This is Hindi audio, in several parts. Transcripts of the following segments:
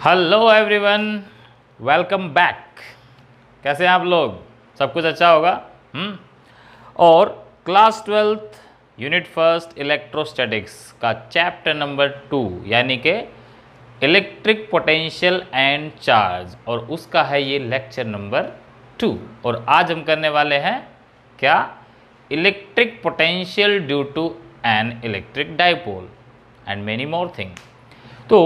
Hello everyone, welcome back. कैसे हैं आप लोग? सब कुछ अच्छा होगा। और class 12th unit first electrostatics का चैप्टर नंबर 2 यानी कि इलेक्ट्रिक पोटेंशियल एंड चार्ज, और उसका है ये लेक्चर नंबर 2। और आज हम करने वाले हैं क्या? Electric potential due to an electric dipole and many more thing. तो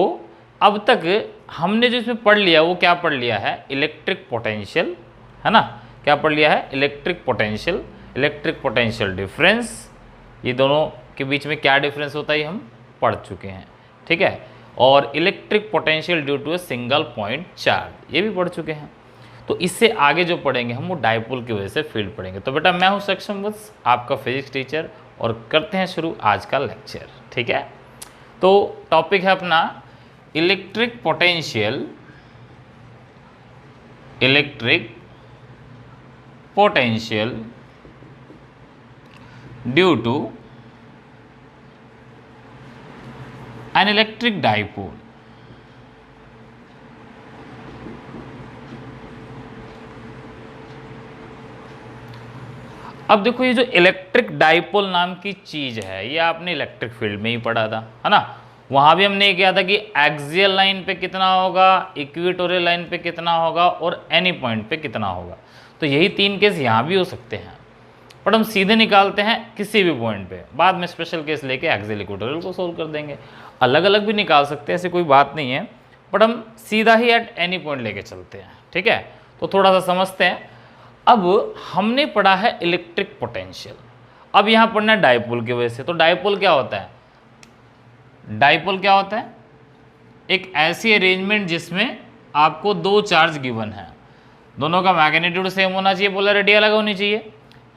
अब तक हमने जो इसमें पढ़ लिया वो क्या पढ़ लिया है? इलेक्ट्रिक पोटेंशियल, है ना? क्या पढ़ लिया है? Electric potential difference. ये दोनों के बीच में क्या डिफरेंस होता है ये हम पढ़ चुके हैं, ठीक है। और electric potential due to a single point charge ये भी पढ़ चुके हैं। तो इससे आगे जो पढ़ेंगे हम वो डाइपोल की वजह से फील्ड पढ़ेंगे। तो बेटा मैं हूँ सक्षम वत्स, आपका फिजिक्स टीचर, और करते हैं शुरू आज का लेक्चर, ठीक है। तो टॉपिक है अपना electric potential due to an electric dipole. अब देखो, ये जो इलेक्ट्रिक डाइपोल नाम की चीज है ये आपने इलेक्ट्रिक फील्ड में ही पढ़ा था, है ना। वहां भी हमने किया था कि एक्सियल लाइन पे कितना होगा, इक्वेटोरियल लाइन पे कितना होगा, और एनी पॉइंट पे कितना होगा। तो यही तीन केस यहाँ भी हो सकते हैं, बट हम सीधे निकालते हैं किसी भी पॉइंट पे। बाद में स्पेशल केस लेके एक्सियल इक्वेटोरियल को सोल्व कर देंगे। अलग अलग भी निकाल सकते हैं, ऐसी कोई बात नहीं है, बट हम सीधा ही एट एनी पॉइंट लेके चलते हैं, ठीक है। तो थोड़ा सा समझते हैं। अब हमने पढ़ा है इलेक्ट्रिक पोटेंशियल, अब यहाँ पढ़ना है डाइपोल की वजह से। तो डाइपोल क्या होता है? डाइपोल क्या होता है? एक ऐसी अरेंजमेंट जिसमें आपको दो चार्ज गिवन है, दोनों का मैग्नीट्यूड सेम होना चाहिए, पोलैरिटी अलग होनी चाहिए।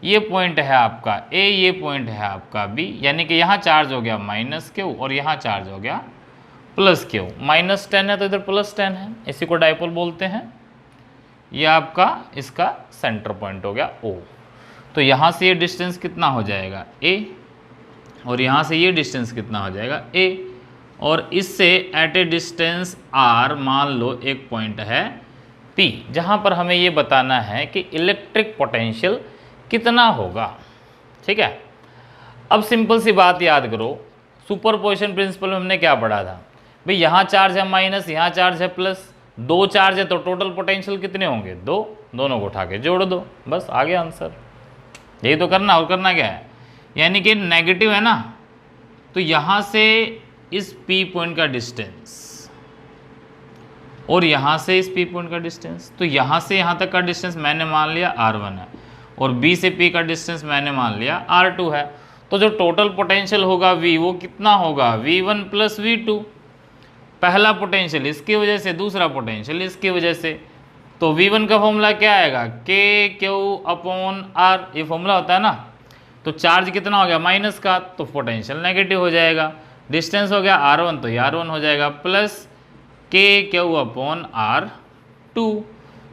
ये पॉइंट है आपका ए, ये पॉइंट है आपका बी, यानी कि यहाँ चार्ज हो गया -Q और यहाँ चार्ज हो गया +Q। -10 है तो इधर +10 है, इसी को डाइपोल बोलते हैं। ये आपका इसका सेंटर पॉइंट हो गया O। तो यहाँ से ये डिस्टेंस कितना हो जाएगा A, और यहाँ से ये डिस्टेंस कितना हो जाएगा A, और इससे एट ए डिस्टेंस R मान लो एक पॉइंट है P, जहाँ पर हमें ये बताना है कि इलेक्ट्रिक पोटेंशियल कितना होगा, ठीक है। अब सिंपल सी बात याद करो, सुपरपोजिशन प्रिंसिपल में हमने क्या पढ़ा था भाई? यहाँ चार्ज है माइनस, यहाँ चार्ज है प्लस, दो चार्ज है तो टोटल पोटेंशियल कितने होंगे? दो। दोनों को उठा के जोड़ दो, बस आ गया आंसर। यही तो करना, और करना क्या है? यानी कि नेगेटिव है ना, तो यहाँ से इस P पॉइंट का डिस्टेंस और यहाँ से इस P पॉइंट का डिस्टेंस, तो यहाँ से यहाँ तक का डिस्टेंस मैंने मान लिया R1 है, और B से P का डिस्टेंस मैंने मान लिया R2 है। तो जो टोटल पोटेंशियल होगा V, वो कितना होगा? V1 + V2। पहला पोटेंशियल इसकी वजह से, दूसरा पोटेंशियल इसकी वजह से। तो V1 का फॉर्मूला क्या आएगा? KQ/R, ये फॉर्मूला होता है ना। तो चार्ज कितना हो गया? माइनस का, तो पोटेंशियल नेगेटिव हो जाएगा। डिस्टेंस हो गया R1, तो ये R1 हो जाएगा प्लस KQ/R2।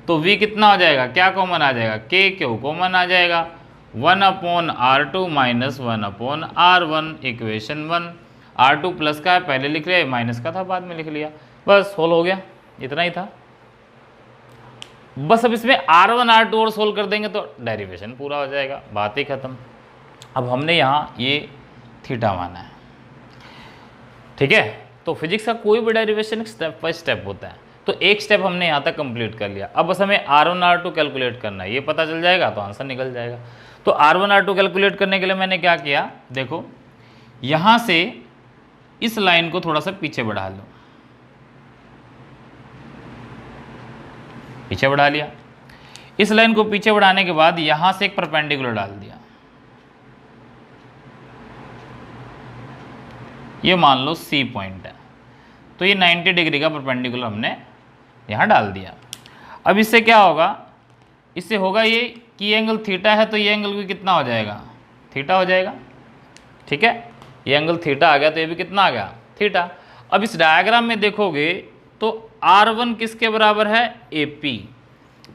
तो V कितना हो जाएगा? क्या कॉमन आ जाएगा? KQ कॉमन आ जाएगा। 1/R2 - 1/R1 equation 1। R2 plus का है पहले लिख लिया, माइनस का था बाद में लिख लिया, बस सोल्व हो गया। इतना ही था बस। अब इसमें R1 R2 और सोल्व कर देंगे तो डेरिवेशन पूरा हो जाएगा, बात ही खत्म। अब हमने यहाँ ये थीटा माना है, ठीक है। तो फिजिक्स का कोई भी डेरिवेशन स्टेप बाय स्टेप होता है, तो एक स्टेप हमने यहाँ तक कंप्लीट कर लिया। अब बस हमें R1 R2 कैलकुलेट करना है, ये पता चल जाएगा तो आंसर निकल जाएगा। तो R1 R2 कैलकुलेट करने के लिए मैंने क्या किया, देखो यहाँ से इस लाइन को थोड़ा सा पीछे बढ़ा लो, पीछे बढ़ा लिया। इस लाइन को पीछे बढ़ाने के बाद यहां से एक परपेंडिकुलर डाल दिया, ये मान लो C पॉइंट है, तो ये 90 डिग्री का परपेंडिकुलर हमने यहां डाल दिया। अब इससे क्या होगा? इससे होगा ये कि एंगल थीटा है, तो ये एंगल भी कितना हो जाएगा? थीटा हो जाएगा, ठीक है। ये एंगल थीटा आ गया, तो ये भी कितना आ गया? थीटा। अब इस डायग्राम में देखोगे तो R1 किसके बराबर है? AP,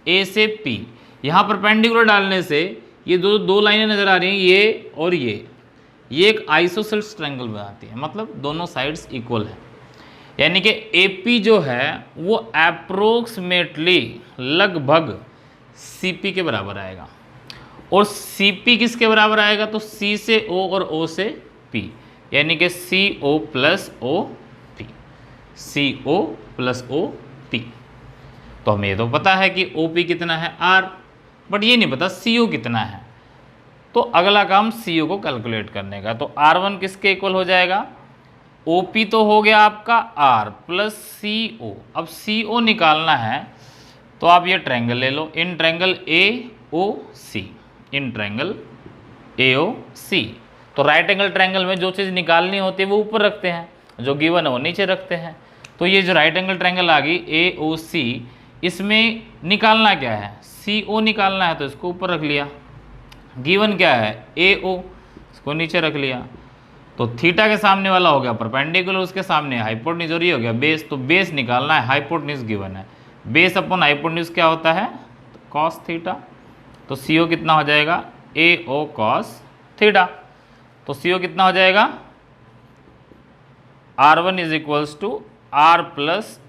A से P। यहाँ परपेंडिकुलर डालने से ये दो लाइनें नजर आ रही हैं, ये और ये एक आइसोसेलेस ट्रायंगल बनाती है, मतलब दोनों साइड्स इक्वल है। यानी कि AP जो है वो अप्रोक्सीमेटली लगभग CP के बराबर आएगा। और CP किसके बराबर आएगा? तो C से O और O से P, यानी कि CO plus OP, CO plus OP। तो हमें ये तो पता है कि OP कितना है R, बट ये नहीं पता CO कितना है। तो अगला काम CO को कैलकुलेट करने का। तो R1 किसके इक्वल हो जाएगा? OP तो हो गया आपका R प्लस CO। अब CO निकालना है तो आप ये ट्रायंगल ले लो, in triangle AOC, in triangle AOC। तो राइट एंगल ट्रायंगल में जो चीज़ निकालनी होती है वो ऊपर रखते हैं, जो गिवन है वो नीचे रखते हैं। तो ये जो राइट एंगल ट्रायंगल आ गई AOC, इसमें निकालना क्या है? CO निकालना है, तो इसको ऊपर रख लिया। गिवन क्या है? AO, इसको नीचे रख लिया। तो थीटा के सामने वाला हो गया परपेंडिकुलर, उसके सामने हाइपोटेन्यूज, और ये हो गया बेस। तो बेस निकालना है, हाइपोटेन्यूज गिवन है। बेस अपॉन हाइपोटेन्यूज क्या होता है? Cos theta. तो CO कितना हो जाएगा? AO cos theta. तो CO कितना हो जाएगा? R1 is equals to R plus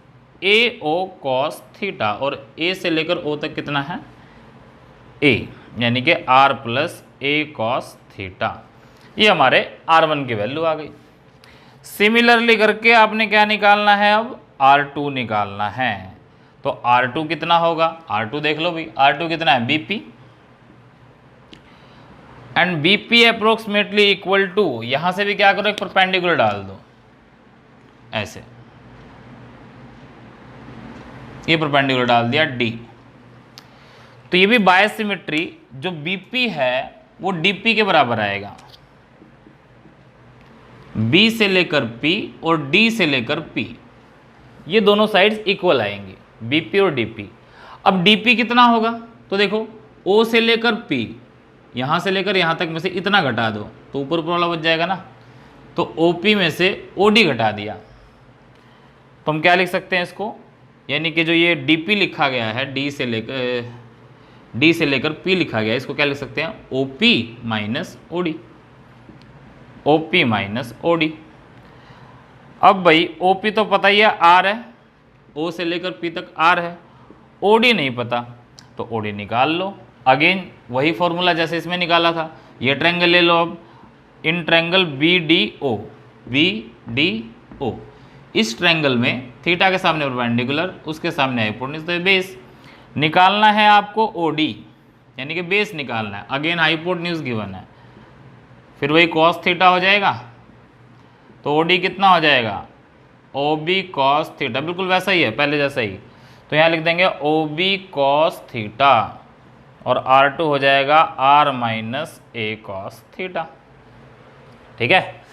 AO cos theta, और A से लेकर O तक कितना है? A, यानी कि R plus A cos theta. ये हमारे R1 की वैल्यू आ गई। सिमिलरली करके आपने क्या निकालना है? अब R2 निकालना है। तो R2 कितना होगा? R2 देख लो भाई, R2 कितना है? BP, and BP approximately equal to, यहां से भी क्या करो, एक परपेंडिकुलर डाल दो ऐसे, ये परपेंडिकुलर डाल दिया D। तो ये भी बायसिमेट्री, जो BP है वो DP के बराबर आएगा। B से लेकर P और D से लेकर P, ये दोनों साइड्स इक्वल आएंगे, BP और DP। अब DP कितना होगा? तो देखो O से लेकर P, यहाँ से लेकर यहाँ तक में से इतना घटा दो तो ऊपर ऊपर वाला बच जाएगा ना। तो OP में से OD घटा दिया तो हम क्या लिख सकते हैं इसको? यानी कि जो ये DP लिखा गया है, D से लेकर P लिखा गया है, इसको क्या लिख सकते हैं? OP minus OD, OP minus OD। अब भाई OP तो पता ही है R है, O से लेकर P तक R है, OD नहीं पता, तो OD निकाल लो। अगेन वही फॉर्मूला जैसे इसमें निकाला था। ये ट्रायंगल ले लो अब, इन ट्रायंगल BDO, इस ट्रायंगल में थीटा के सामने परपेंडिकुलर, उसके सामने हाइपोटेन्यूज, तो बेस निकालना है आपको OD, यानी कि बेस निकालना है। अगेन हाइपोटेन्यूज गिवन है, फिर वही कॉस थीटा हो जाएगा। तो OD कितना हो जाएगा? OB कॉस थीटा, बिल्कुल वैसा ही है पहले जैसा ही। तो यहाँ लिख देंगे OB कॉस थीटा, और R2 हो जाएगा R minus A cos theta. ठीक है,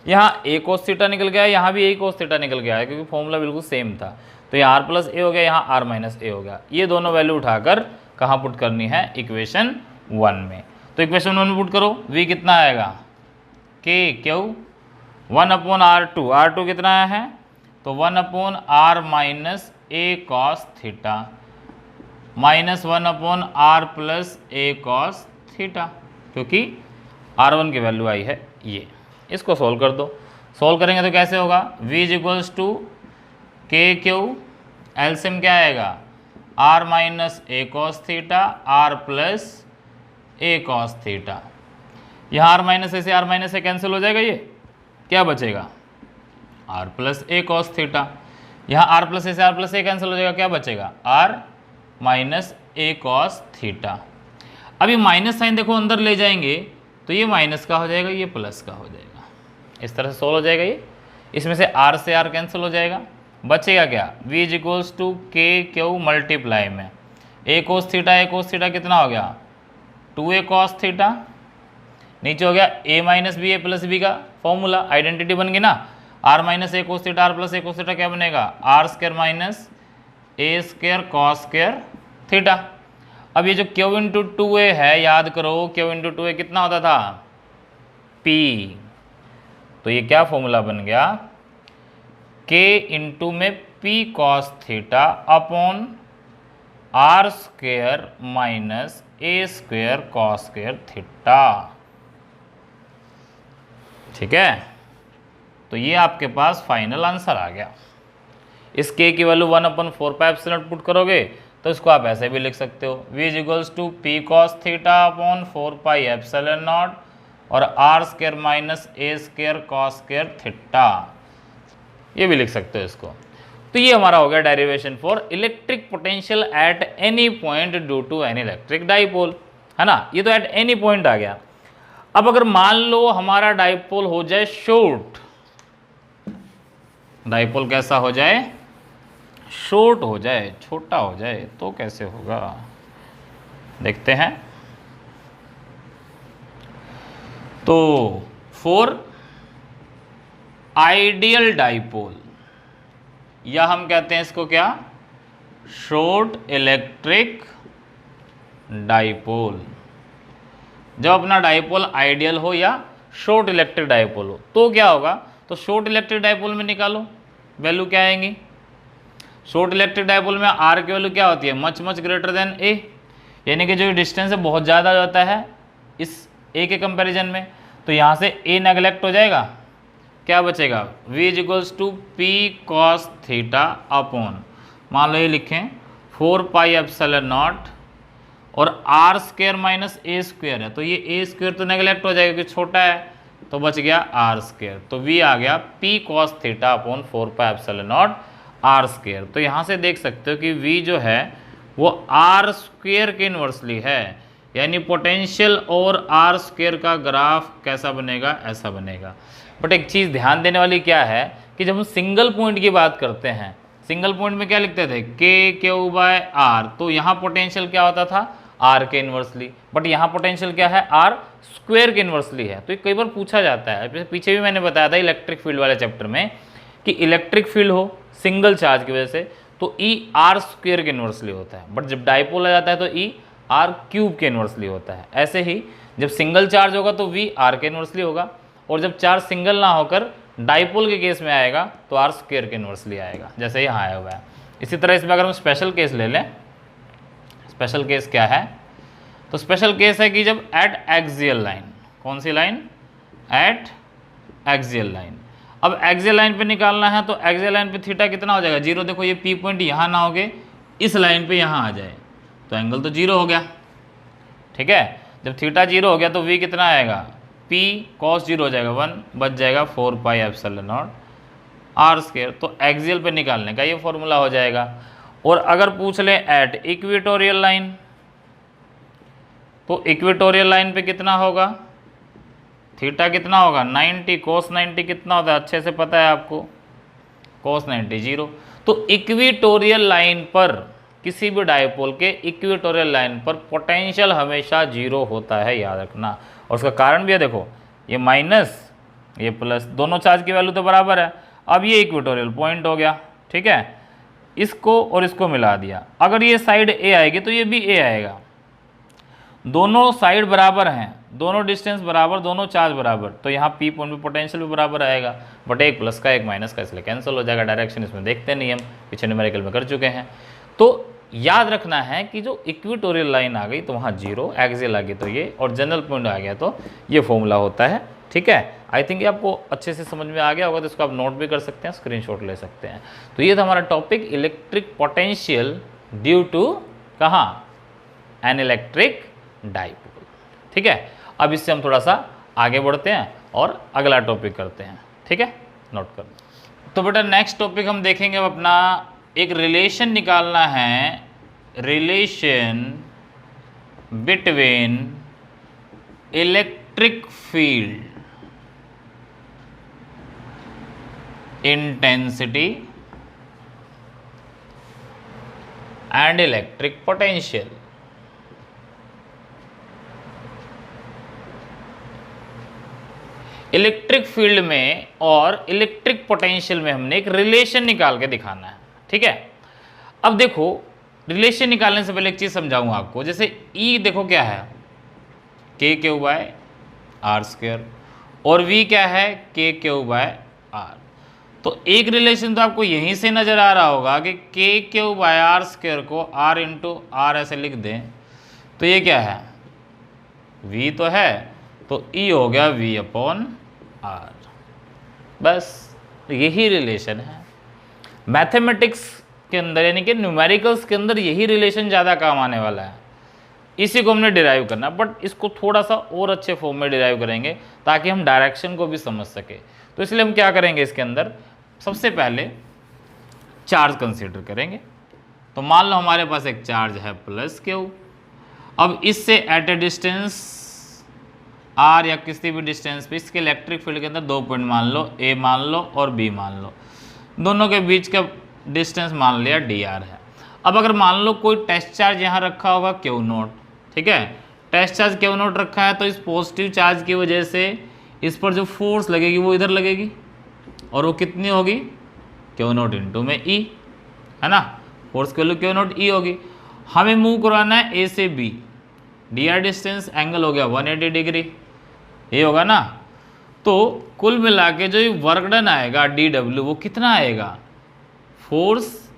यहाँ A कॉस थीटा निकल गया, यहाँ भी A कॉस थीटा निकल गया है, क्योंकि फॉर्मूला बिल्कुल सेम था। तो यहाँ R प्लस A हो गया, यहाँ R माइनस A हो गया। ये दोनों वैल्यू उठाकर कहाँ पुट करनी है? इक्वेशन 1 में। तो इक्वेशन 1 में पुट करो, V कितना आएगा? KQ 1/R2, R2 कितना है? तो 1/R minus A cos theta minus 1/R plus A cos theta, क्योंकि R1 की वैल्यू आई है ये। इसको सोल्व कर दो। सोल्व करेंगे तो कैसे होगा? V is equals to KQ, LCM क्या आएगा? R minus A cos theta, R plus A cos theta. यहाँ R माइनस A से R माइनस A कैंसिल हो जाएगा, ये क्या बचेगा? R plus A cos theta. यहाँ R प्लस A से R प्लस A कैंसिल हो जाएगा, क्या बचेगा? R minus A cos theta. अब ये माइनस साइन देखो अंदर ले जाएंगे तो ये माइनस का हो जाएगा, ये प्लस का हो जाएगा। इस तरह से सोल्व हो जाएगा ये। इसमें से R से R कैंसिल हो जाएगा, बचेगा क्या? V is equals to KQ multiply में A कॉस थीटा कितना हो गया? 2A cos theta. नीचे हो गया A minus B A plus B का फॉर्मूला, आइडेंटिटी बन गई ना। R minus A cos theta, R plus A cos theta क्या बनेगा? R square minus A square cos square theta. अब ये जो Q इंटू 2A है, याद करो Q इंटू 2A कितना होता था? P। तो ये क्या फॉर्मूला बन गया? K इंटू में P cos theta upon R square minus A square cos square theta. ठीक है, तो ये आपके पास फाइनल आंसर आ गया। इस के की वैल्यू 1/4πε पुट करोगे तो इसको आप ऐसे भी लिख सकते हो, v is equals to P cos theta upon 4πε0 और r² minus a² cos² theta, ये भी लिख सकते हो इसको। तो ये हमारा हो गया derivation for electric potential at any point due to an electric dipole, है ना। ये तो एट एनी पॉइंट आ गया। अब अगर मान लो हमारा डाइपोल हो जाए शॉर्ट, डाइपोल कैसा हो जाए, शॉर्ट हो जाए, छोटा हो जाए, तो कैसे होगा देखते हैं। तो फॉर आइडियल डाइपोल, या हम कहते हैं इसको क्या, शॉर्ट इलेक्ट्रिक डाइपोल, जब अपना डाइपोल आइडियल हो या शॉर्ट इलेक्ट्रिक डाइपोल हो तो क्या होगा, तो शॉर्ट इलेक्ट्रिक डाइपोल में निकालो वैल्यू क्या आएंगी। शॉर्ट इलेक्ट्रिक डाइपोल में आर की वैल्यू क्या होती है, मच मच ग्रेटर देन ए, यानी कि जो डिस्टेंस है बहुत ज़्यादा होता है इस ए के कंपैरिजन में, तो यहाँ से ए नेगलेक्ट हो जाएगा, क्या बचेगा, v is equals to P cos theta upon, मान लो ये लिखें 4πε0 और r² माइनस a² है, तो ये a² तो नेगलेक्ट हो जाएगा क्योंकि छोटा है, तो बच गया r², तो v आ गया p cos theta upon 4πε0 r²। तो यहाँ से देख सकते हो कि v जो है वो r² के इन्वर्सली है, यानी पोटेंशियल और r² का ग्राफ कैसा बनेगा, ऐसा बनेगा। बट एक चीज़ ध्यान देने वाली क्या है कि जब हम सिंगल पॉइंट की बात करते हैं, सिंगल पॉइंट में क्या लिखते थे, k/r, तो यहाँ पोटेंशियल क्या होता था, r के इन्वर्सली, बट यहाँ पोटेंशियल क्या है, r² के इन्वर्सली है। तो ये कई बार पूछा जाता है, पीछे भी मैंने बताया था इलेक्ट्रिक फील्ड वाले चैप्टर में कि इलेक्ट्रिक फील्ड हो सिंगल चार्ज की वजह से तो E r² के इन्वर्सली होता है, बट जब डाइपोल आ जाता है तो E r³ के इन्वर्सली होता है। ऐसे ही जब सिंगल चार्ज होगा तो V r के इन्वर्सली होगा, और जब चार्ज सिंगल ना होकर डाइपोल के केस में आएगा तो r² के इन्वर्सली आएगा, जैसे यहाँ आया हुआ है। इसी तरह इसमें अगर हम स्पेशल केस ले लें, स्पेशल केस क्या है, तो स्पेशल केस है कि जब एट एक्सियल लाइन, कौन सी लाइन, एट एक्सियल लाइन। अब एक्सियल लाइन पे निकालना है तो एक्सियल लाइन पे थीटा कितना हो जाएगा, 0। देखो ये पी पॉइंट यहाँ ना होगे, इस लाइन पे यहाँ आ जाए तो एंगल तो 0 हो गया, ठीक है। जब थीटा 0 हो गया तो v कितना आएगा, p cos 0 हो जाएगा 1, बच जाएगा 4πε0 r²। तो एक्सियल पे निकालने का ये फॉर्मूला हो जाएगा। और अगर पूछ ले एट इक्वेटोरियल लाइन, तो इक्वेटोरियल लाइन पे कितना होगा, थीटा कितना होगा 90, cos 90 कितना होता है, अच्छे से पता है आपको, cos 90 0। तो इक्वेटोरियल लाइन पर, किसी भी डाइपोल के इक्वेटोरियल लाइन पर पोटेंशियल हमेशा 0 होता है, याद रखना। और उसका कारण भी है, देखो ये माइनस ये प्लस, दोनों चार्ज की वैल्यू तो बराबर है। अब ये इक्वेटोरियल पॉइंट हो गया, ठीक है, इसको और इसको मिला दिया। अगर ये साइड ए आएगी तो ये भी ए आएगा, दोनों साइड बराबर हैं, दोनों डिस्टेंस बराबर, दोनों चार्ज बराबर, तो यहाँ पी पॉइंट पे पोटेंशियल भी बराबर आएगा, बट एक प्लस का एक माइनस का, इसलिए कैंसिल हो जाएगा। डायरेक्शन इसमें देखते नहीं, हम पीछे न्यूमेरिकल में कर चुके हैं। तो याद रखना है कि जो इक्वेटोरियल लाइन आ गई तो वहाँ 0, एक्सियल आ गई तो ये, और जनरल पॉइंट आ गया तो ये फॉर्मूला होता है, ठीक है। आई थिंक ये आपको अच्छे से समझ में आ गया होगा, तो इसको आप नोट भी कर सकते हैं, स्क्रीनशॉट ले सकते हैं। तो ये था हमारा topic, electric potential due to कहाँ, एन इलेक्ट्रिक डाइपोल, ठीक है। अब इससे हम थोड़ा सा आगे बढ़ते हैं और अगला टॉपिक करते हैं, ठीक है, नोट कर। तो बेटा नेक्स्ट टॉपिक हम देखेंगे अब अपना, एक रिलेशन निकालना है, relation between electric field intensity and electric potential. Electric field में और इलेक्ट्रिक पोटेंशियल में हमने एक रिलेशन निकाल के दिखाना है, ठीक है। अब देखो रिलेशन निकालने से पहले एक चीज समझाऊंगा आपको, जैसे E देखो क्या है, k/r², और V क्या है, k/r। तो एक रिलेशन तो आपको यहीं से नजर आ रहा होगा कि k/r² को r × r ऐसे लिख दें तो ये क्या है, V तो है, तो E हो गया V/r, बस यही रिलेशन है। मैथमेटिक्स के अंदर यानी कि न्यूमेरिकल्स के अंदर यही रिलेशन ज़्यादा काम आने वाला है, इसी को हमने डिराइव करना, बट इसको थोड़ा सा और अच्छे फॉर्म में डिराइव करेंगे ताकि हम डायरेक्शन को भी समझ सके। तो इसलिए हम क्या करेंगे, इसके अंदर सबसे पहले चार्ज कंसीडर करेंगे। तो मान लो हमारे पास एक चार्ज है प्लस क्यू, अब इससे एट ए डिस्टेंस आर या किसी भी डिस्टेंस पे इसके इलेक्ट्रिक फील्ड के अंदर 2 पॉइंट मान लो, ए मान लो और बी मान लो, दोनों के बीच का डिस्टेंस मान लिया डी आर है। अब अगर मान लो कोई टेस्ट चार्ज यहाँ रखा होगा क्यू नोट, ठीक है, टेस्ट चार्ज क्यू नोट रखा है, तो इस पॉजिटिव चार्ज की वजह से इस पर जो फोर्स लगेगी वो इधर लगेगी, और वो कितनी होगी, क्यू नोट इंटू में ई, है ना, फोर्स की वैल्यू क्यू नोट ई होगी। हमें मूव करवाना है ए से B, D R distance, angle हो गया 180 डिग्री, ये होगा ना। तो कुल मिला के जो वर्क डन आएगा डी डब्ल्यू वो कितना आएगा, force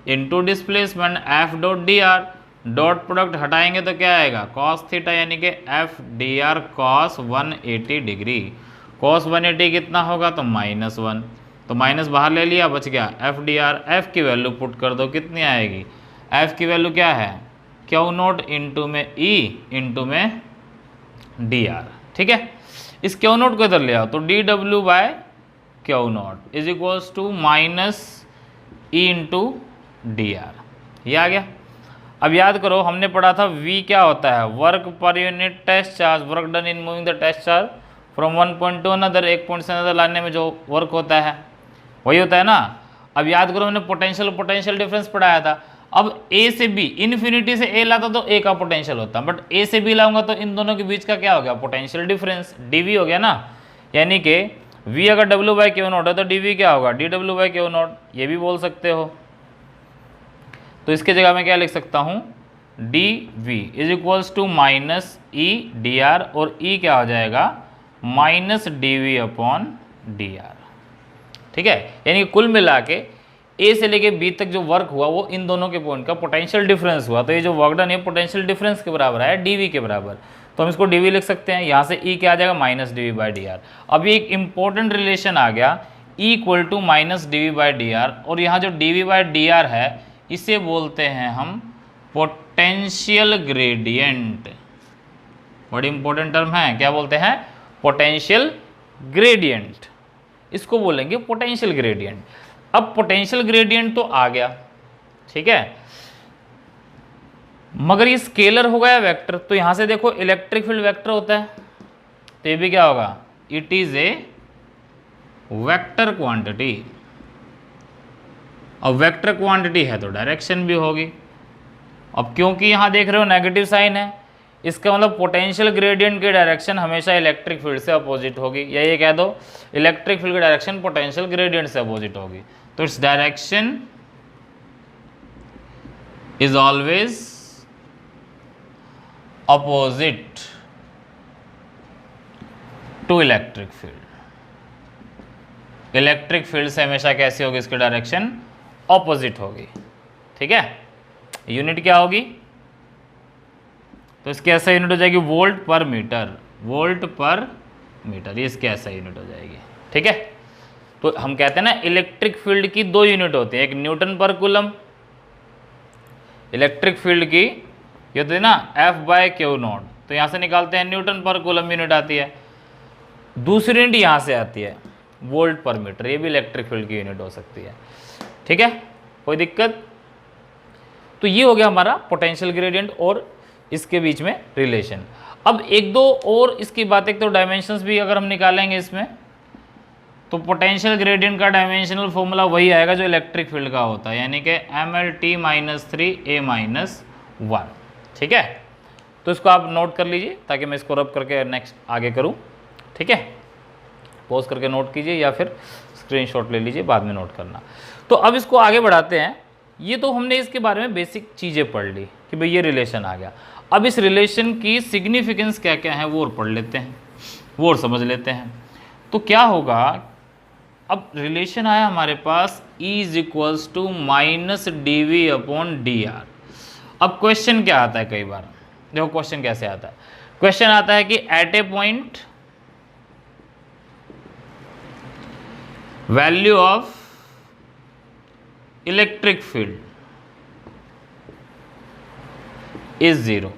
into displacement F dot D R, dot product हटाएंगे तो क्या आएगा, कॉस थीटा, यानी कि F D R cos 180 degree. Cos 180 कितना होगा, तो -1, तो माइनस बाहर ले लिया, बच गया एफ डी आर। एफ की वैल्यू पुट कर दो, कितनी आएगी, एफ की वैल्यू क्या है, क्यू नोट इंटू में ई इंटू में डी आर, ठीक है। इस क्यू नोट को इधर ले आओ, तो D W by Q naught is equals to minus E into D R, ये आ गया। अब याद करो हमने पढ़ा था V क्या होता है, वर्क पर unit test charge, work done in moving the test charge from one point to another, एक पॉइंट से अनदर लाने में जो वर्क होता है वही होता है ना। अब याद करो हमने पोटेंशियल डिफरेंस पढ़ाया था। अब A से B, इन्फिनिटी से A लाता तो A का पोटेंशियल होता, बट A से B लाऊंगा तो इन दोनों के बीच का क्या हो गया, पोटेंशियल डिफरेंस, dV हो गया ना। यानी कि V अगर W बाई क्यू नोट है तो dV क्या होगा, dW बाई क्यू नोट, ये भी बोल सकते हो। तो इसके जगह मैं क्या लिख सकता हूँ, dV is equals to minus E D R, और E क्या हो जाएगा, minus dV upon D R, ठीक है। यानी कुल मिला के ए से लेके बी तक जो वर्क हुआ वो इन दोनों के पॉइंट का पोटेंशियल डिफरेंस हुआ, तो ये जो वर्क डन है पोटेंशियल डिफरेंस के बराबर है, dV के बराबर। तो हम इसको dV लिख सकते हैं, यहाँ से E क्या आ जाएगा, minus dV by D R. अब ये एक इंपॉर्टेंट रिलेशन आ गया, E equal to minus dV by D R, और यहाँ जो dV बाई डी आर है इसे बोलते हैं हम पोटेंशियल ग्रेडियंट। बड़ी इंपॉर्टेंट टर्म है, क्या बोलते हैं, पोटेंशियल ग्रेडियंट, इसको बोलेंगे पोटेंशियल ग्रेडियंट। अब पोटेंशियल ग्रेडियंट तो आ गया, ठीक है, मगर ये स्केलर होगा या वेक्टर, तो यहां से देखो इलेक्ट्रिक फील्ड वेक्टर होता है, तो ये भी क्या होगा, it is a vector quantity. अब वेक्टर क्वांटिटी है तो डायरेक्शन भी होगी। अब क्योंकि यहां देख रहे हो नेगेटिव साइन है, इसका मतलब पोटेंशियल ग्रेडियंट की डायरेक्शन हमेशा इलेक्ट्रिक फील्ड से अपोजिट होगी, या ये कह दो इलेक्ट्रिक फील्ड की डायरेक्शन पोटेंशियल ग्रेडियंट से अपोजिट होगी। तो it's direction is always opposite to electric field. Electric field से हमेशा कैसी होगी, इसकी डायरेक्शन ऑपोजिट होगी, ठीक है। यूनिट क्या होगी, तो इसकी ऐसा यूनिट हो जाएगी वोल्ट पर मीटर, वोल्ट पर मीटर, ये इसकी ऐसा यूनिट हो जाएगी, ठीक है। तो हम कहते हैं ना इलेक्ट्रिक फील्ड की 2 यूनिट होती है, एक न्यूटन पर कूलम, इलेक्ट्रिक फील्ड की ये होती है ना F बाय क्यू नोट, तो यहाँ से निकालते हैं न्यूटन पर कूलम यूनिट आती है। दूसरी यूनिट यहाँ से आती है वोल्ट पर मीटर, ये भी इलेक्ट्रिक फील्ड की यूनिट हो सकती है, ठीक है, कोई दिक्कत। तो ये हो गया हमारा पोटेंशियल ग्रेडियंट और इसके बीच में रिलेशन। अब एक दो और इसकी बात, एक तो डायमेंशंस भी अगर हम निकालेंगे इसमें, तो पोटेंशियल ग्रेडियंट का डायमेंशनल फॉर्मूला वही आएगा जो इलेक्ट्रिक फील्ड का होता है, यानी कि MLT-3A-1, ठीक है। तो इसको आप नोट कर लीजिए ताकि मैं इसको रब करके नेक्स्ट आगे करूं, ठीक है। पॉज करके नोट कीजिए या फिर स्क्रीनशॉट ले लीजिए, बाद में नोट करना। तो अब इसको आगे बढ़ाते हैं। ये तो हमने इसके बारे में बेसिक चीज़ें पढ़ ली कि भाई ये रिलेशन आ गया। अब इस रिलेशन की सिग्निफिकेंस क्या क्या है वो और पढ़ लेते हैं, वो और समझ लेते हैं। तो क्या होगा, अब रिलेशन आया हमारे पास E is equals to minus dV upon dr। अब क्वेश्चन क्या आता है, कई बार देखो क्वेश्चन कैसे आता है, क्वेश्चन आता है कि at a point value of electric field is 0,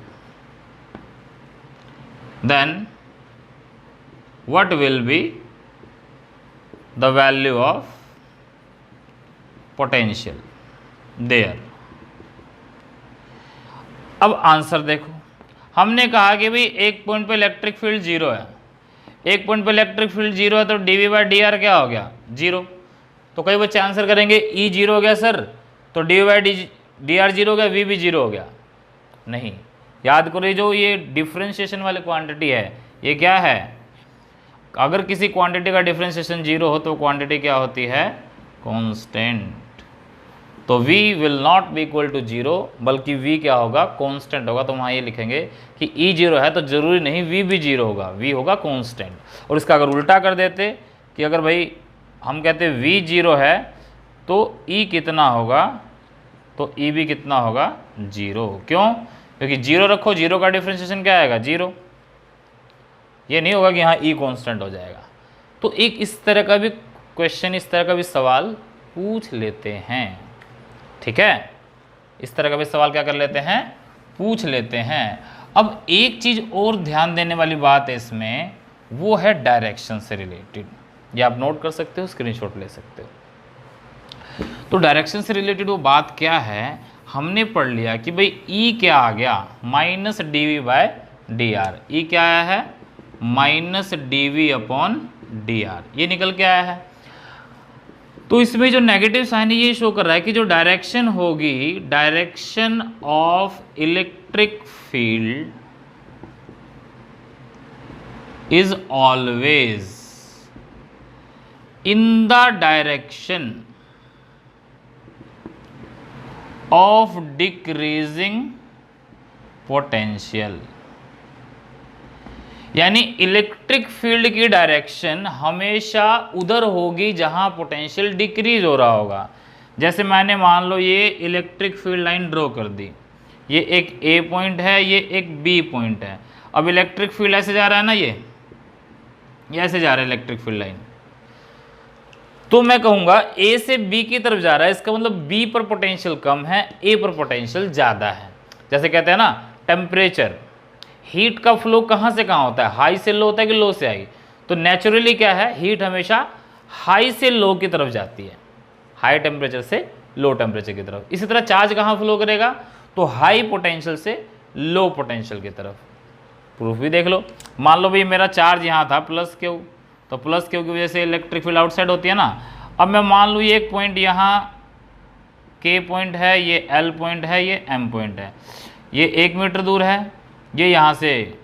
then what will be the value of potential there? अब आंसर देखो, हमने कहा कि भाई एक पॉइंट पे इलेक्ट्रिक फील्ड 0 है, एक पॉइंट पे इलेक्ट्रिक फील्ड 0 है तो dV/dr क्या हो गया 0। तो कई बच्चे आंसर करेंगे E 0 हो गया सर, तो dV/dr 0 हो गया, V भी 0 हो गया। नहीं, याद करो जो ये डिफरेंशिएशन वाली क्वांटिटी है ये क्या है, अगर किसी क्वांटिटी का डिफरेंशिएशन 0 हो तो क्वांटिटी क्या होती है कांस्टेंट। तो v will not be equal to 0 बल्कि v क्या होगा कांस्टेंट होगा। तो वहाँ ये लिखेंगे कि E 0 है तो जरूरी नहीं v भी 0 होगा, v होगा कांस्टेंट। और इसका अगर उल्टा कर देते कि अगर भाई हम कहते v 0 है तो E कितना होगा, तो E भी कितना होगा 0। क्यों? क्योंकि 0 रखो, 0 का डिफरेंशिएशन क्या आएगा 0, ये नहीं होगा कि यहाँ E कांस्टेंट हो जाएगा। तो एक इस तरह का भी क्वेश्चन, इस तरह का भी सवाल पूछ लेते हैं, ठीक है, इस तरह का भी सवाल क्या कर लेते हैं पूछ लेते हैं। अब एक चीज़ और ध्यान देने वाली बात है इसमें, वो है डायरेक्शन से रिलेटेड, ये आप नोट कर सकते हो, स्क्रीनशॉट ले सकते हो। तो डायरेक्शन से रिलेटेड वो बात क्या है, हमने पढ़ लिया कि भाई E क्या आ गया -dV/dr, E क्या आया है -dV/dr, ये निकल के आया है। तो इसमें जो नेगेटिव साइन है ये शो कर रहा है कि जो डायरेक्शन होगी, direction of electric field is always in the direction of decreasing potential. यानी इलेक्ट्रिक फील्ड की डायरेक्शन हमेशा उधर होगी जहां पोटेंशियल डिक्रीज हो रहा होगा। जैसे मैंने मान लो ये इलेक्ट्रिक फील्ड लाइन ड्रॉ कर दी, ये एक ए पॉइंट है, ये एक बी पॉइंट है। अब इलेक्ट्रिक फील्ड ऐसे जा रहा है ना, ये ऐसे जा रहा है इलेक्ट्रिक फील्ड लाइन, तो मैं कहूंगा ए से बी की तरफ जा रहा है, इसका मतलब बी पर पोटेंशियल कम है, ए पर पोटेंशियल ज़्यादा है। जैसे कहते हैं ना टेम्परेचर, हीट का फ्लो कहाँ से कहाँ होता है, हाई से लो होता है कि लो से हाई। तो नेचुरली क्या है, हीट हमेशा हाई से लो की तरफ जाती है, हाई टेम्परेचर से लो टेम्परेचर की तरफ। इसी तरह चार्ज कहाँ फ्लो करेगा, तो हाई पोटेंशियल से लो पोटेंशियल की तरफ। प्रूफ भी देख लो, मान लो भाई मेरा चार्ज यहाँ था प्लस क्यू, तो प्लस क्यू की वजह से इलेक्ट्रिक फील्ड आउटसाइड होती है ना। अब मैं मान लूँ ये एक पॉइंट यहाँ के पॉइंट है, ये एल पॉइंट है, ये एम पॉइंट है, ये 1 मीटर दूर है, ये यहाँ से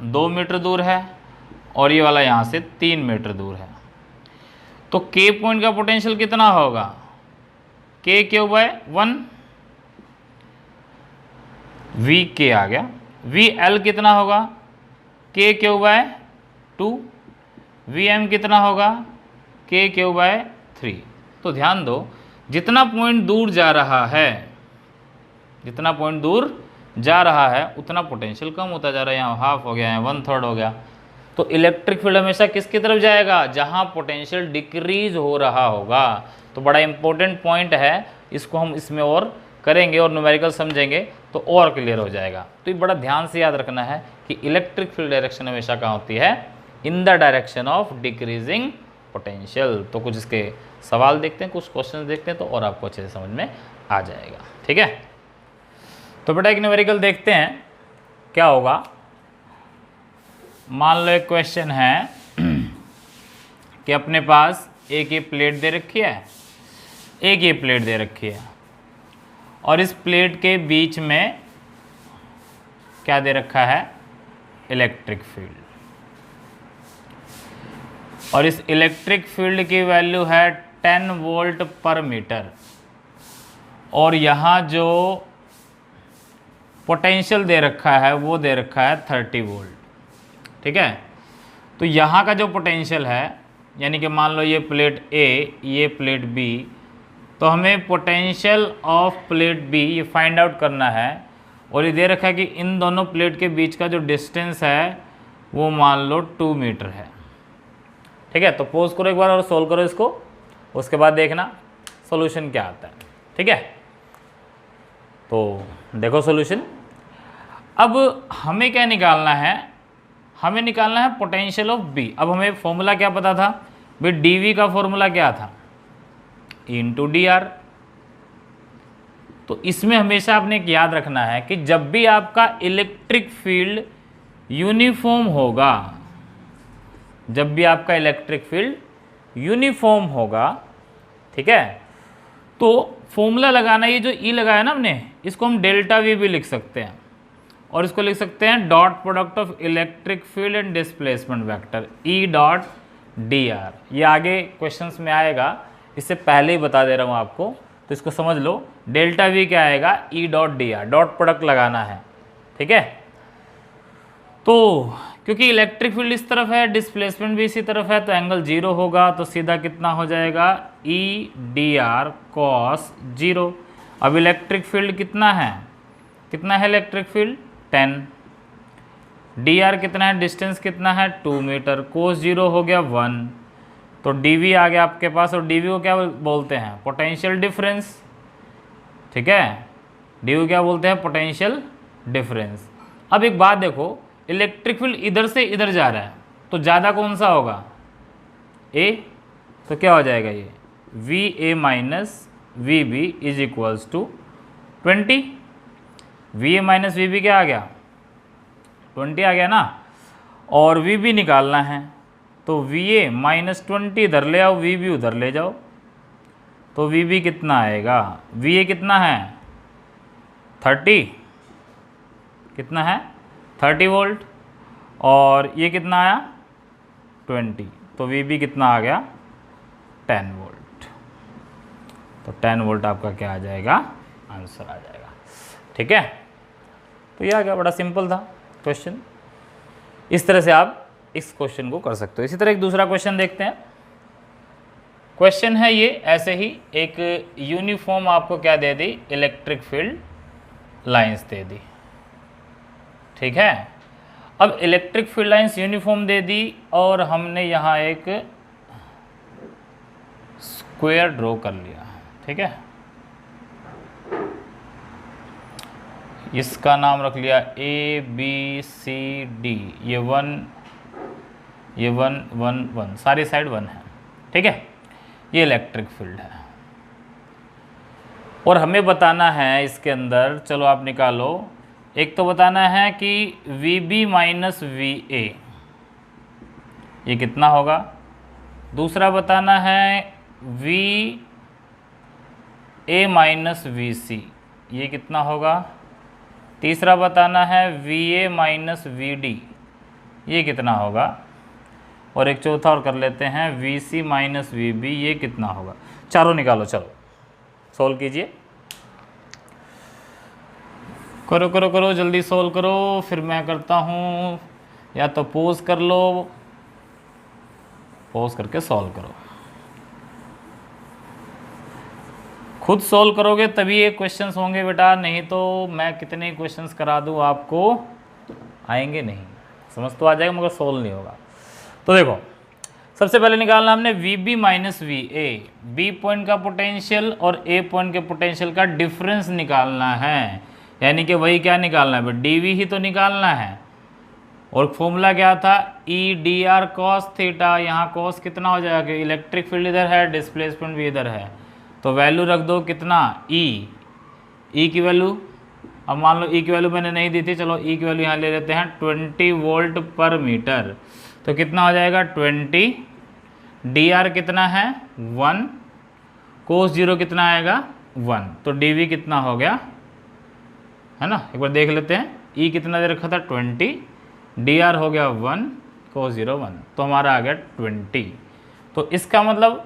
2 मीटर दूर है, और ये वाला यहाँ से 3 मीटर दूर है। तो के पॉइंट का पोटेंशियल कितना होगा, के क्यू बाय 1, वी के आ गया, वी एल कितना होगा के क्यू बाय 2, वी एम कितना होगा के क्यू बाय 3। तो ध्यान दो, जितना पॉइंट दूर जा रहा है, जितना पॉइंट दूर जा रहा है उतना पोटेंशियल कम होता जा रहा है। यहाँ हाफ हो गया, यहाँ 1/3 हो गया। तो इलेक्ट्रिक फील्ड हमेशा किसकी तरफ जाएगा, जहाँ पोटेंशियल डिक्रीज हो रहा होगा। तो बड़ा इंपॉर्टेंट पॉइंट है, इसको हम इसमें और करेंगे और न्यूमेरिकल समझेंगे तो और क्लियर हो जाएगा। तो ये बड़ा ध्यान से याद रखना है कि इलेक्ट्रिक फील्ड डायरेक्शन हमेशा कहाँ होती है, in the direction of decreasing potential. तो कुछ इसके सवाल देखते हैं, कुछ क्वेश्चन देखते हैं, तो और आपको अच्छे से समझ में आ जाएगा। ठीक है, तो बेटा एक न्यूमेरिकल देखते हैं क्या होगा। मान लो एक क्वेश्चन है कि अपने पास एक ये प्लेट दे रखी है, एक ये प्लेट दे रखी है, और इस प्लेट के बीच में क्या दे रखा है, इलेक्ट्रिक फील्ड। और इस इलेक्ट्रिक फील्ड की वैल्यू है 10 वोल्ट पर मीटर, और यहाँ जो पोटेंशियल दे रखा है वो दे रखा है 30 वोल्ट। ठीक है, तो यहाँ का जो पोटेंशियल है, यानी कि मान लो ये प्लेट ए, ये प्लेट बी, तो हमें पोटेंशियल ऑफ प्लेट बी ये फाइंड आउट करना है। और ये दे रखा है कि इन दोनों प्लेट के बीच का जो डिस्टेंस है वो मान लो 2 मीटर है। ठीक है, तो पोज करो एक बार और सोल्व करो इसको, उसके बाद देखना सॉल्यूशन क्या आता है। ठीक है, तो देखो सॉल्यूशन। अब हमें क्या निकालना है, हमें निकालना है पोटेंशियल ऑफ बी। अब हमें फॉर्मूला क्या पता था भाई, डीवी का फॉर्मूला क्या था, ई इंटू डी आर। तो इसमें हमेशा आपने एक याद रखना है कि जब भी आपका इलेक्ट्रिक फील्ड यूनिफॉर्म होगा, जब भी आपका इलेक्ट्रिक फील्ड यूनिफॉर्म होगा, ठीक है, तो फॉर्मूला लगाना, ये जो ई लगाया ना हमने, इसको हम डेल्टा वी भी लिख सकते हैं, और इसको लिख सकते हैं dot product of electric field and displacement vector, E dot D R. ये आगे क्वेश्चंस में आएगा, इससे पहले ही बता दे रहा हूँ आपको, तो इसको समझ लो। डेल्टा वी क्या आएगा, E dot D R, dot product लगाना है। ठीक है, तो क्योंकि इलेक्ट्रिक फील्ड इस तरफ है, डिस्प्लेसमेंट भी इसी तरफ है, तो एंगल 0 होगा, तो सीधा कितना हो जाएगा, ई डी आर कॉस 0। अब इलेक्ट्रिक फील्ड कितना है, कितना है इलेक्ट्रिक फील्ड 10, डी आर कितना है, डिस्टेंस कितना है 2 मीटर, कोस 0 हो गया 1, तो डी वी आ गया आपके पास, और डी वी को क्या बोलते हैं, पोटेंशियल डिफरेंस। ठीक है, डी वी क्या बोलते हैं, पोटेंशियल डिफरेंस। अब एक बात देखो, इलेक्ट्रिक फील्ड इधर से इधर जा रहा है, तो ज़्यादा कौन सा होगा, ए, तो क्या हो जाएगा ये V A minus V B is equals to 20। V A minus V B क्या आ गया, 20 आ गया ना, और वी बी निकालना है, तो वी ए माइनस 20 इधर ले आओ, वी बी उधर ले जाओ, तो वी बी कितना आएगा, वी ए कितना है 30, कितना है 30 वोल्ट, और ये कितना आया 20, तो वी बी कितना आ गया 10 वोल्ट। तो 10 वोल्ट आपका क्या आ जाएगा, आंसर आ जाएगा। ठीक है, तो ये आ गया, बड़ा सिंपल था क्वेश्चन। इस तरह से आप इस क्वेश्चन को कर सकते हो। इसी तरह एक दूसरा क्वेश्चन देखते हैं। क्वेश्चन है ये ऐसे ही, एक यूनिफॉर्म आपको क्या दे दी, इलेक्ट्रिक फील्ड लाइंस दे दी। ठीक है, अब इलेक्ट्रिक फील्ड लाइंस यूनिफॉर्म दे दी, और हमने यहाँ एक स्क्वायर ड्रॉ कर लिया। ठीक है, इसका नाम रख लिया ए बी सी डी, ये 1 1 1, सारी साइड 1 है। ठीक है, ये इलेक्ट्रिक फील्ड है, और हमें बताना है इसके अंदर, चलो आप निकालो, एक तो बताना है कि V B minus V A ये कितना होगा, दूसरा बताना है V A minus V C ये कितना होगा, तीसरा बताना है V A minus V D ये कितना होगा, और एक चौथा और कर लेते हैं V C minus V B ये कितना होगा। चारों निकालो, चलो सॉल्व कीजिए, करो करो करो, जल्दी सॉल्व करो, फिर मैं करता हूँ, या तो पॉज कर लो, पॉज करके सॉल्व करो। खुद सॉल्व करोगे तभी ये क्वेश्चंस होंगे बेटा, नहीं तो मैं कितने क्वेश्चंस करा दूँ आपको आएंगे नहीं, समझ तो आ जाएगा मगर सॉल्व नहीं होगा। तो देखो, सबसे पहले निकालना हमने V B minus V A, B point का पोटेंशियल और ए पॉइंट के पोटेंशियल का डिफरेंस निकालना है, यानी कि वही क्या निकालना है, डी वी ही तो निकालना है। और फॉर्मूला क्या था, ई डी आर कॉस थीटा, यहाँ कॉस कितना हो जाएगा, इलेक्ट्रिक फील्ड इधर है, डिस्प्लेसमेंट भी इधर है, तो वैल्यू रख दो कितना, ई की वैल्यू, अब मान लो ई की वैल्यू मैंने नहीं दी थी, चलो ई की वैल्यू यहाँ ले लेते हैं 20 वोल्ट पर मीटर, तो कितना हो जाएगा 20, डी आर कितना है 1, कोस 0 कितना आएगा 1, तो डी वी कितना हो गया, है ना, एक बार देख लेते हैं, ई कितना दे रखा था 20, डी आर हो गया 1, कोस 0 1, तो हमारा आ गया 20। तो इसका मतलब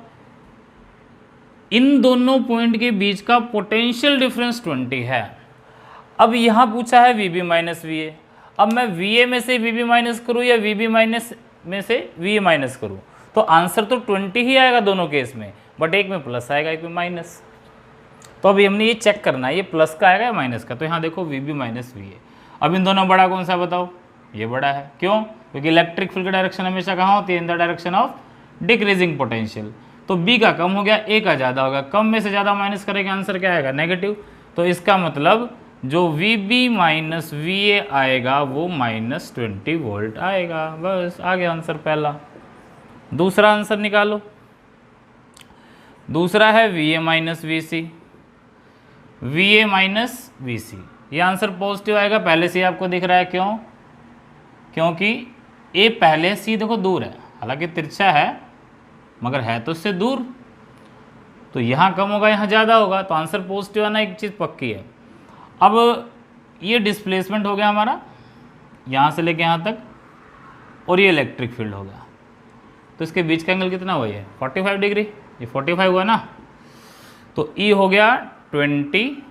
इन दोनों पॉइंट के बीच का पोटेंशियल डिफरेंस 20 है। अब यहाँ पूछा है V B minus V A, अब मैं वी ए में से वी बी माइनस करूँ या वी बी माइनस में से वी ए माइनस करूँ, तो आंसर तो 20 ही आएगा दोनों केस में, बट एक में प्लस आएगा एक में माइनस। तो अभी हमने ये चेक करना है ये प्लस का आएगा या माइनस का, तो यहाँ देखो V B minus V A. अब इन दोनों बड़ा कौन सा बताओ, ये बड़ा है, क्यों, क्योंकि इलेक्ट्रिक फील्ड की डायरेक्शन हमेशा कहाँ होती है, in the direction of decreasing potential. तो बी का कम हो गया, ए का ज़्यादा होगा, कम में से ज़्यादा माइनस करेंगे आंसर क्या आएगा, नेगेटिव। तो इसका मतलब जो VB माइनस VA आएगा वो -20 वोल्ट आएगा। बस आ गया आंसर पहला। दूसरा आंसर निकालो। दूसरा है VA minus VC, VA minus VC, ये आंसर पॉजिटिव आएगा, पहले से ही आपको दिख रहा है। क्यों? क्योंकि ए पहले सी देखो दूर है, हालांकि तिरछा है मगर है तो इससे दूर, तो यहाँ कम होगा यहाँ ज़्यादा होगा, तो आंसर पॉजिटिव आना एक चीज़ पक्की है। अब ये डिस्प्लेसमेंट हो गया हमारा यहाँ से लेके यहाँ तक, और ये इलेक्ट्रिक फील्ड हो गया, तो इसके बीच का एंगल कितना हुआ, ये 45 डिग्री, ये 45 हुआ ना। तो E हो गया 20,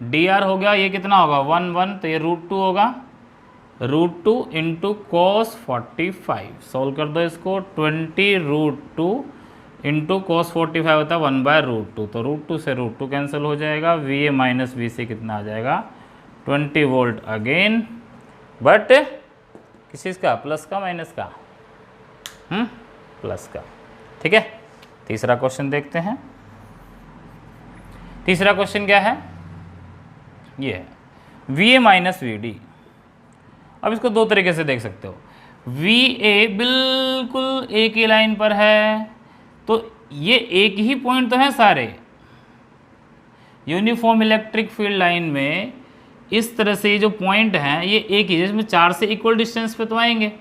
DR हो गया ये कितना होगा 1, तो ये √2 होगा, √2 इंटू cos 45। सोल्व कर दो इसको, 20 √2 इंटू cos 45 होता है 1/√2, तो √2 से √2 कैंसिल हो जाएगा। VA माइनस VC कितना आ जाएगा 20 वोल्ट अगेन, बट किस चीज़ का, प्लस का माइनस का, प्लस का। ठीक है, तीसरा क्वेश्चन देखते हैं। तीसरा क्वेश्चन क्या है, ये है VA माइनस VD। अब इसको दो तरीके से देख सकते हो। VA बिल्कुल एक ही लाइन पर है, तो ये एक ही पॉइंट तो है सारे, यूनिफॉर्म इलेक्ट्रिक फील्ड लाइन में इस तरह से ये जो पॉइंट हैं ये एक ही, जिसमें 4 से इक्वल डिस्टेंस पे तो आएंगे,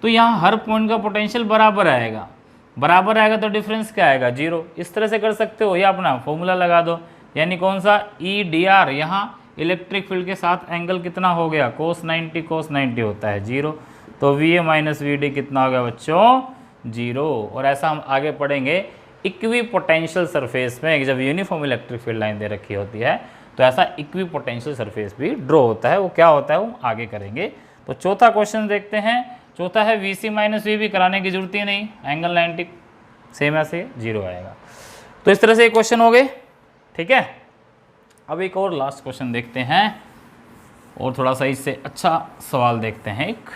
तो यहाँ हर पॉइंट का पोटेंशियल बराबर आएगा। बराबर आएगा तो डिफरेंस क्या आएगा, 0। इस तरह से कर सकते हो, या अपना फॉर्मूला लगा दो, यानी कौन सा, EDR, यहाँ इलेक्ट्रिक फील्ड के साथ एंगल कितना हो गया, cos 90 होता है 0, तो VA माइनस VD कितना हो गया बच्चों, 0। और ऐसा हम आगे पढ़ेंगे इक्वी पोटेंशियल सरफेस में, जब यूनिफॉर्म इलेक्ट्रिक फील्ड लाइन दे रखी होती है तो ऐसा इक्वी पोटेंशियल सरफेस भी ड्रॉ होता है। वो क्या होता है वो आगे करेंगे। तो चौथा क्वेश्चन देखते हैं। चौथा है VC माइनस VB, कराने की जरूरत ही नहीं, एंगल 90 सेम ऐसे 0 आएगा। तो इस तरह से क्वेश्चन हो गए। ठीक है, अब एक और लास्ट क्वेश्चन देखते हैं, और थोड़ा सा इससे अच्छा सवाल देखते हैं एक।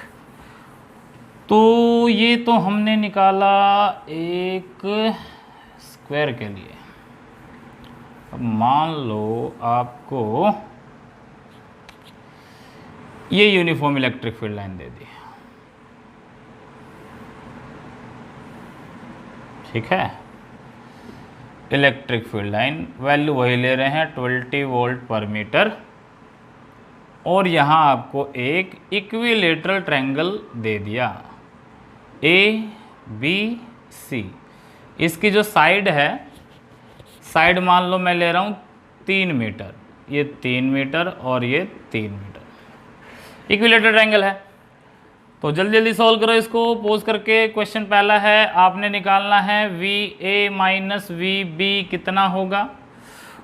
तो ये तो हमने निकाला एक स्क्वायर के लिए। अब मान लो आपको ये यूनिफॉर्म इलेक्ट्रिक फील्ड लाइन दे दी, ठीक है, इलेक्ट्रिक फील्ड लाइन, वैल्यू वही ले रहे हैं 20 वोल्ट पर मीटर, और यहाँ आपको एक इक्विलेटरल ट्रायंगल दे दिया ABC। इसकी जो साइड है, साइड मान लो मैं ले रहा हूँ 3 मीटर, ये 3 मीटर और ये 3 मीटर, इक्विलेटरल ट्रायंगल है। तो जल्दी जल्दी सॉल्व करो इसको पोज करके। क्वेश्चन पहला है, आपने निकालना है VA माइनस VB कितना होगा,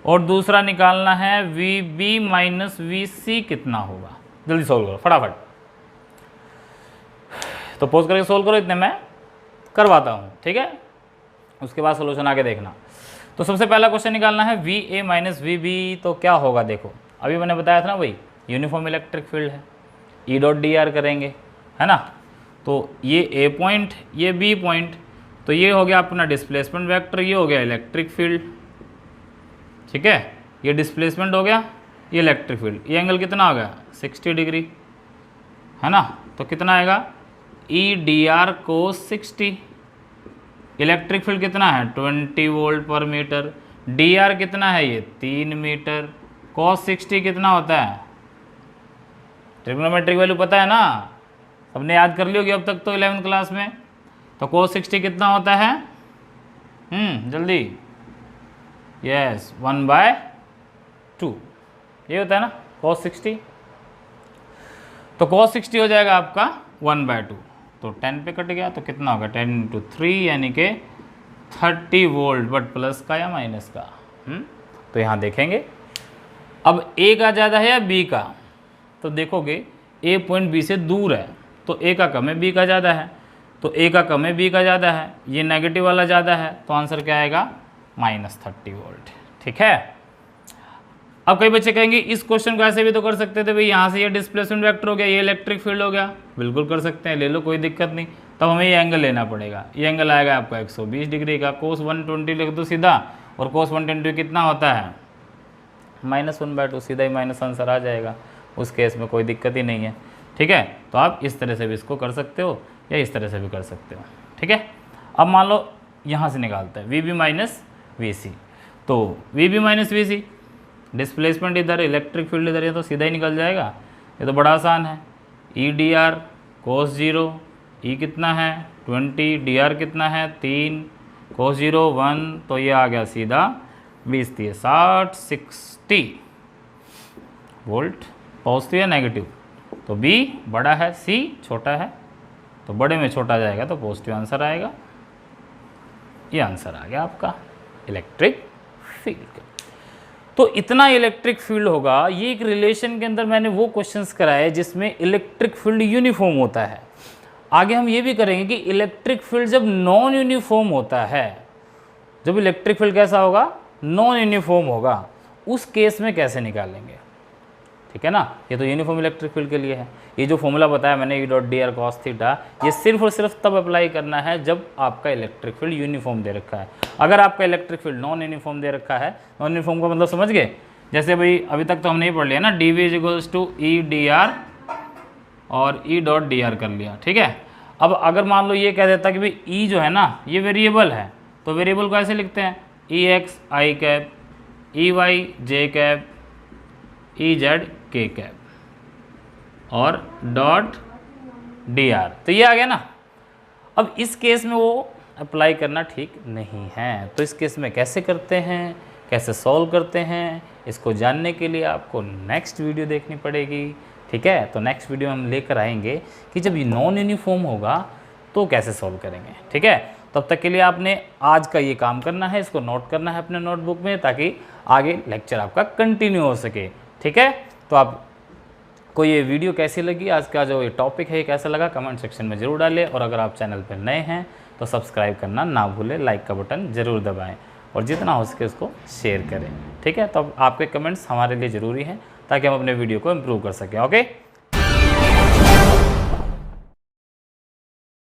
और दूसरा निकालना है VB माइनस VC कितना होगा। जल्दी सॉल्व करो फटाफट। तो पोज करके सॉल्व करो, इतने मैं करवाता हूँ, ठीक है, उसके बाद सोल्यूशन आगे देखना। तो सबसे पहला क्वेश्चन निकालना है VA माइनस VB, तो क्या होगा देखो, अभी मैंने बताया था ना भाई, यूनिफॉर्म इलेक्ट्रिक फील्ड है, E डॉट DR करेंगे, है ना। तो ये A पॉइंट, ये B पॉइंट, तो ये हो गया अपना डिस्प्लेसमेंट वेक्टर, ये हो गया इलेक्ट्रिक फील्ड, ठीक है, ये डिस्प्लेसमेंट हो गया, ये इलेक्ट्रिक फील्ड, ये एंगल कितना हो गया 60 डिग्री, है ना। तो कितना आएगा EDR cos 60, इलेक्ट्रिक फील्ड कितना है 20 वोल्ट पर मीटर, DR कितना है ये 3 मीटर, cos 60 कितना होता है, ट्रिग्नोमेट्रिक वैल्यू पता है ना, सबने याद कर ली होगी अब तक तो 11th क्लास में। तो cos 60 कितना होता है, जल्दी, यस 1/2, ये होता है ना cos 60। तो cos 60 हो जाएगा आपका 1/2, तो 10 पे कट गया, तो कितना होगा 10 × 3 यानी कि 30 वोल्ट, बट प्लस का या माइनस का। तो यहाँ देखेंगे अब A का ज़्यादा है या B का, तो देखोगे A पॉइंट B से दूर है, तो A का कम है B का ज़्यादा है, तो A का कम है B का ज़्यादा है, ये नेगेटिव वाला ज़्यादा है, तो आंसर क्या आएगा -30 वोल्ट। ठीक है। अब कई बच्चे कहेंगे इस क्वेश्चन को ऐसे भी तो कर सकते थे भाई, यहाँ से ये डिस्प्लेसमेंट वेक्टर हो गया, ये इलेक्ट्रिक फील्ड हो गया, बिल्कुल कर सकते हैं, ले लो कोई दिक्कत नहीं। तब हमें ये एंगल लेना पड़ेगा। ये एंगल आएगा आपका 120 डिग्री का। कोस 120 लिख दो सीधा, और कोस 120 कितना होता है -1/2, सीधा ही माइनस आंसर आ जाएगा। उस केस में कोई दिक्कत ही नहीं है, ठीक है। तो आप इस तरह से भी इसको कर सकते हो या इस तरह से भी कर सकते हो, ठीक है। अब मान लो यहाँ से निकालते हैं VB माइनस VC, तो VB माइनस VC डिस्प्लेसमेंट इधर, इलेक्ट्रिक फील्ड इधर, ये तो सीधा ही निकल जाएगा। ये तो बड़ा आसान है। EDR cos 0, E कितना है 20, DR कितना है 3, cos 0 1, तो ये आ गया सीधा 20 30 60 वोल्ट। पॉजिटिव या नेगेटिव, तो B बड़ा है, C छोटा है, तो बड़े में छोटा जाएगा तो पॉजिटिव आंसर आएगा। ये आंसर आ गया आपका इलेक्ट्रिक फील्ड। तो इतना इलेक्ट्रिक फील्ड होगा। ये एक रिलेशन के अंदर मैंने वो क्वेश्चंस कराए जिसमें इलेक्ट्रिक फील्ड यूनिफॉर्म होता है। आगे हम ये भी करेंगे कि इलेक्ट्रिक फील्ड जब नॉन यूनिफॉर्म होता है, जब इलेक्ट्रिक फील्ड कैसा होगा, नॉन यूनिफॉर्म होगा, उस केस में कैसे निकालेंगे, ठीक है ना। ये तो यूनिफॉर्म इलेक्ट्रिक फील्ड के लिए है। ये जो फॉर्मूला बताया मैंने E.dr cos थीटा, ये सिर्फ और सिर्फ तब अप्लाई करना है जब आपका इलेक्ट्रिक फील्ड यूनिफॉर्म दे रखा है। अगर आपका इलेक्ट्रिक फील्ड नॉन यूनिफॉर्म दे रखा है, नॉन यूनिफॉर्म का मतलब समझ गए, जैसे भाई अभी तक तो हमने ही पढ़ लिया ना, dV = E.dr और E.dr कर लिया, ठीक है। अब अगर मान लो ये कह देता कि भाई E जो है ना ये वेरिएबल है, तो वेरिएबल को ऐसे लिखते हैं EX I cap, EY J cap, EZ K cap और .dr, तो ये आ गया ना। अब इस केस में वो अप्लाई करना ठीक नहीं है, तो इस केस में कैसे करते हैं, कैसे सॉल्व करते हैं, इसको जानने के लिए आपको नेक्स्ट वीडियो देखनी पड़ेगी, ठीक है। तो नेक्स्ट वीडियो हम लेकर आएंगे कि जब ये नॉन यूनिफॉर्म होगा तो कैसे सॉल्व करेंगे, ठीक है। तब तक के लिए आपने आज का ये काम करना है, इसको नोट करना है अपने नोटबुक में, ताकि आगे लेक्चर आपका कंटिन्यू हो सके, ठीक है। तो आप को ये वीडियो कैसी लगी, आज का जो ये टॉपिक है कैसा लगा, कमेंट सेक्शन में ज़रूर डालें। और अगर आप चैनल पर नए हैं तो सब्सक्राइब करना ना भूलें, लाइक का बटन ज़रूर दबाएं और जितना हो सके उसको शेयर करें, ठीक है। तो आपके कमेंट्स हमारे लिए ज़रूरी हैं ताकि हम अपने वीडियो को इम्प्रूव कर सकें। ओके।